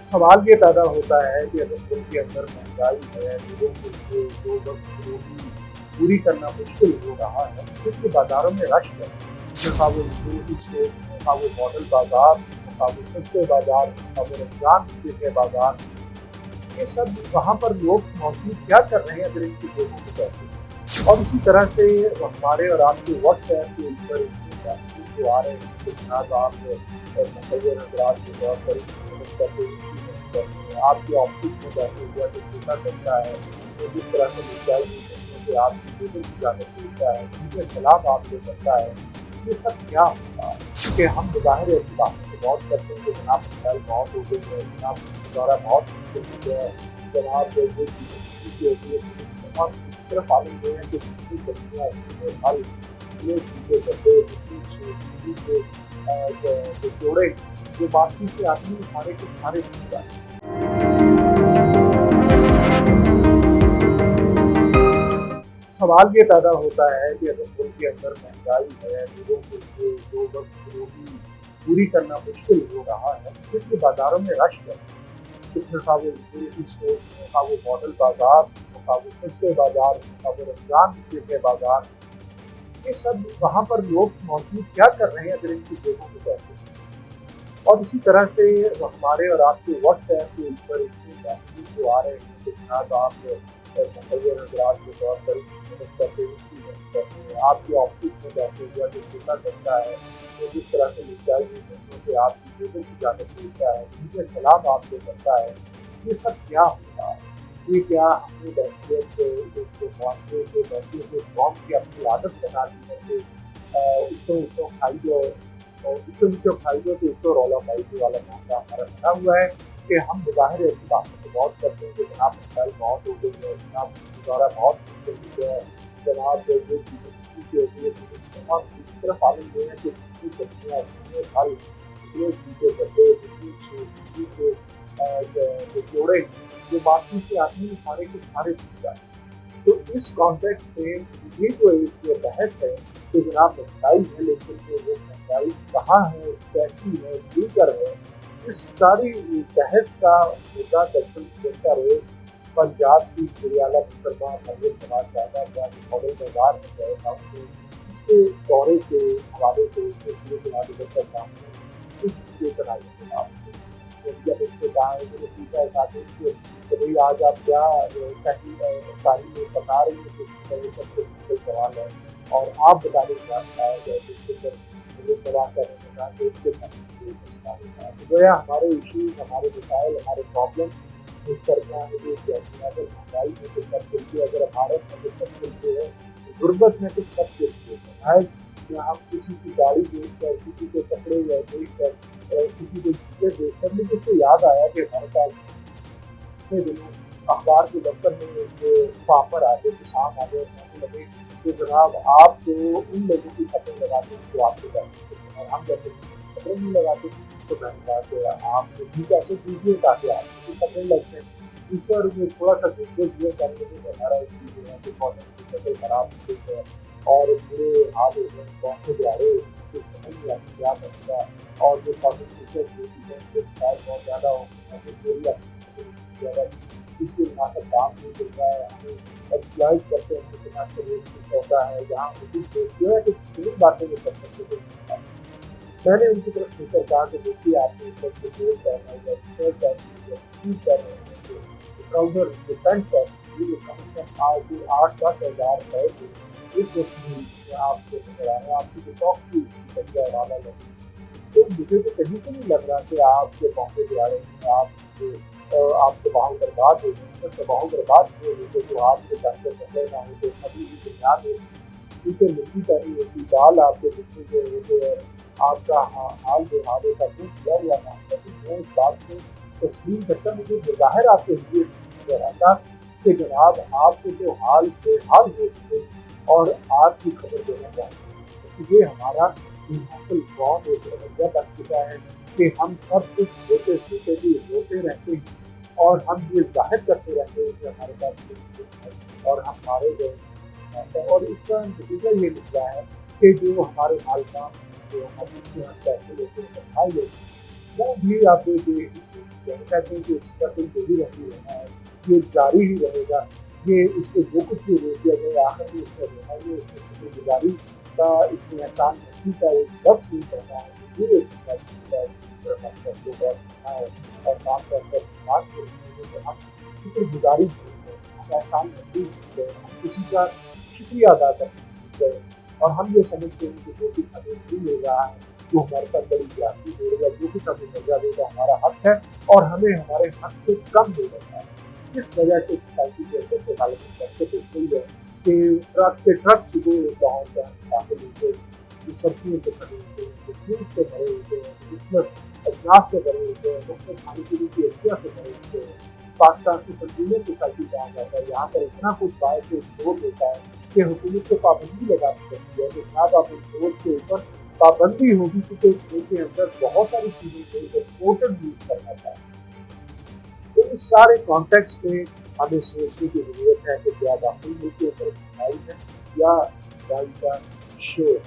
सवाल ये पैदा होता है कि अगर मुल्क के अंदर महंगाई है, लोगों के लिए दो वक्त रोटी पूरी करना मुश्किल हो रहा है, तो फिर बाज़ारों में रश कैसे? खा वो यूटिलिटी स्टोर हो, खा वो मॉडल बाज़ार हो, खा वो सस्ते बाज़ार हो, खा वो रमज़ान के बाज़ार, ये सब वहाँ पर लोग मौजूद क्या कर रहे हैं अगर इनकी जेबों में पैसे हैं? और इसी तरह से हमारे और आपके व्हाट्सएप के ऊपर इतने मैसेज जो आ रहे हैं कि जनाब आप मुखय्यर हजरात के तौर पर इसकी मदद करते हैं, इसकी मदद करते हैं, आपके ऑफिस में जाते हुआ जो छोटा करता है, तो जिस तरह से मिसाइल नहीं सकते कि आपकी टेबल की जाकर देता है, उनके खिलाफ आपको करता है, ये सब क्या होता है? कि हम बज़ाहिर ऐसी बातों को बहुत करते हैं कि जनाब मिसाइल बहुत हो गई है, जनाब द्वारा बहुत मुश्किल हो गया है, जनाब ये चीज़ें होती है और इस तरफ आगे ये है कि जितनी सब्जियाँ जितने फल ये चीज़ें करते जितनी के जो जोड़े जो बाकी के आदमी सारे के सारे छूट जाते हैं। सवाल ये पैदा होता है कि अगर मुल्क के अंदर महंगाई है, लोगों के लिए दो वक्त रोटी पूरी करना मुश्किल हो रहा है, तो फिर बाज़ारों में रश कैसे? फिर खा वो यूटिलिटी स्टोर हो, खा वो मॉडल बाज़ार हो, खा वो सस्ते बाज़ार हो, खा वो रमज़ान के बाज़ार, ये सब वहाँ पर लोग मौजूद क्या कर रहे हैं अगर इनकी जेबों में पैसे हैं? और इसी तरह से हमारे और आपके व्हाट्सएप के ऊपर इतने मैसेज जो आ रहे हैं कि जनाब आप मुखय्यर हजरात के तौर पर इसकी मदद करते हैं, इसकी मदद करते हैं, आपके ऑफिस में जाते हुआ जो छोटा करता है, तो जिस तरह से मिसाइल नहीं सकते कि आपकी टेबल की जाकर देता है, उनके खिलाफ आपको करता है, ये सब क्या होता है? ये क्या हमने बहसीत एक मुआशरे के बहसीत एक कौम की अपनी आदत बना दी है कि उसको खाइए और उसको खाइए तो उसको रौला पाइए वाला मामला हमारा बना हुआ है कि हम बज़ाहिर ऐसी बातों को बहुत करते हैं कि जनाब मिसाइल बहुत हो गई है, जनाब द्वारा बहुत मुश्किल हो गया है, जनाब ये चीज़ें होती है और दूसरी तरफ आलम ये है कि जितनी सब्जियाँ जितने फल जितने चीज़ें करते जितनी के जोड़े जो बाकी के आदमी सारे के सारे छूट जाते हैं। तो इस कॉन्टेक्स्ट में ये जो एक बहस है कि जनाब महंगाई है लेकिन वो महंगाई कहाँ है, कैसी है, क्यों कर है, इस सारी बहस का मुद्दा दरअसल देखता रहे पंजाब की शरियाला मुकरमा मरियम नवाज साहबा का मॉडल बाजार में गए था इसके दौरे के हवाले से का सामने इस बेतनाई के खिलाफ जब उससे कहा है मैंने पूछा है साथियों से कि भाई आज आप क्या तारीख में बता रही है कि सबसे मुश्किल सवाल है और आप बता दें क्या बताया जाए जिसके ऊपर मुझे नवाज साहब ने कहा कि उसके तो गोया हमारे इश्यूज हमारे मिसाइल हमारे प्रॉब्लम मुश्तरका है जो जैसे अगर महंगाई में तो सब मिलती है, अगर भारत में तो सब मिलते हैं, गुर्बत में तो सब मिलते हैं। आज हम किसी की गाड़ी देख कर किसी के कपड़े या देख कर किसी के जूते देख कर मुझे उससे याद आया कि हमारे पास पिछले दिनों अखबार के दफ्तर में एक पापर आते किसान आते और कहने लगे कि जनाब आप तो उन लोगों की कपड़े लगाते हैं जो आपके पैसे और हम जैसे कपड़े नहीं लगाते तो मैंने कहा कि आप भी कैसे कीजिए ताकि आपके कपड़े लगते हैं इस पर वो थोड़ा सा दूसरे दिए करने लगे कि हमारा एक चीज़ है कि कॉटन की कपड़े खराब हो गई है और पूरे हाल हो गए कौन से दिहाड़े कुछ समझ नहीं आती क्या बनेगा और जो कॉटन टीचर बहुत ज़्यादा हो ज़्यादा इसके मुनासिब दाम नहीं मिल रहा है हमें एक्सप्लॉइट करते हैं कि मुनासिब रेट होता है जहाँ मुझे जो है कि तीन बातें वो कर सकते थे मैंने उनकी तरफ सोचकर कहा कि देखिए आपने ऊपर से जोर करना है या शर्ट करना है या शूज करना है ट्राउजर जो पैंट करना ये कम से कम आज 8-10 हज़ार है इस वक्त भी आपको नजर आ रहा है आपकी जो सॉफ्ट की बच्चा वाला लगे तो मुझे तो कहीं से नहीं लग रहा कि आपके मौके पे आ रहे हैं आपके बाहू बर्बाद हो गए तबाह बर्बाद हुए होते तो आपके पैसे पकड़े ना होते अभी भी दुनिया में नीचे मिट्टी पहनी होती बाल आपके जितने जो होते हैं आपका हाल बेहाल होता कुछ किया हुआ ना लेकिन मैं इस बात को तस्लीम करता मुझे बज़ाहिर आपके लिए नजर आता कि जनाब आपके जो हाल बेहाल हो चुके और आपकी खबर देना चाहिए तो ये हमारा हासिल बहुत एक रवैया बन चुका है कि हम सब कुछ रोते सोते भी रोते रहते हैं और हम ये जाहिर करते रहते हैं कि हमारे पास कुछ है और हम मारे गए और इसका नतीजा ये निकला है कि जो हमारे मालिकान जो हम से हम पैसे लेते हैं भाई लेते हैं वो भी आप देखिए है। हम कहते हैं कि इसका कोई यही रही रहा है, ये जारी ही रहेगा, ये इसको जो कुछ भी रोक दिया जाए आखिर में इसका रहना, ये इसमें शुक्रगुजारी का, इसमें एहसान मस्ती का एक लफ्ज़ नहीं करना है, ये एक और खास तौर पर बात करते हैं हम शुक्रगुजारी हम एहसान मंदी है, हम किसी का शुक्रिया अदा करते हैं और हम ये समझते हैं कि जो कुछ हमें नहीं मिल रहा है वो हमारे साथ बड़ी ज्यादती हो रही है, जो कुछ हमें मिल जाएगा हमारा हक है और हमें हमारे हक से कम मिल रहा है। इस वजह से सोसाइटी के अंदर के हालत में यही है कि ट्रक के ट्रक सुबह गाँव का दाखिल होते हैं, सब्जियों से भरे होते हैं, दूध से भरे होते हैं, मुख्तलिफ अजनास से भरे होते हैं, मुख्तलिफ खाने पीने की अशिया से भरे होते हैं। पाकिस्तान की कंज्यूमर सोसाइटी कहा जाता है, यहाँ पर इतना कुछ बाय से जोर होता है कि हुकूमत को पाबंदी लगानी पड़ती है कि जनाब आप इंपोर्ट के ऊपर पाबंदी होगी क्योंकि इसके अंदर बहुत सारी चीज़ें जो इम्पोर्टेड यूज करना चाहिए। तो इस सारे कॉन्टेक्स्ट में हमें सोचने की जरूरत है कि क्या दाखिल मुल्क के ऊपर है या दाई का शोर।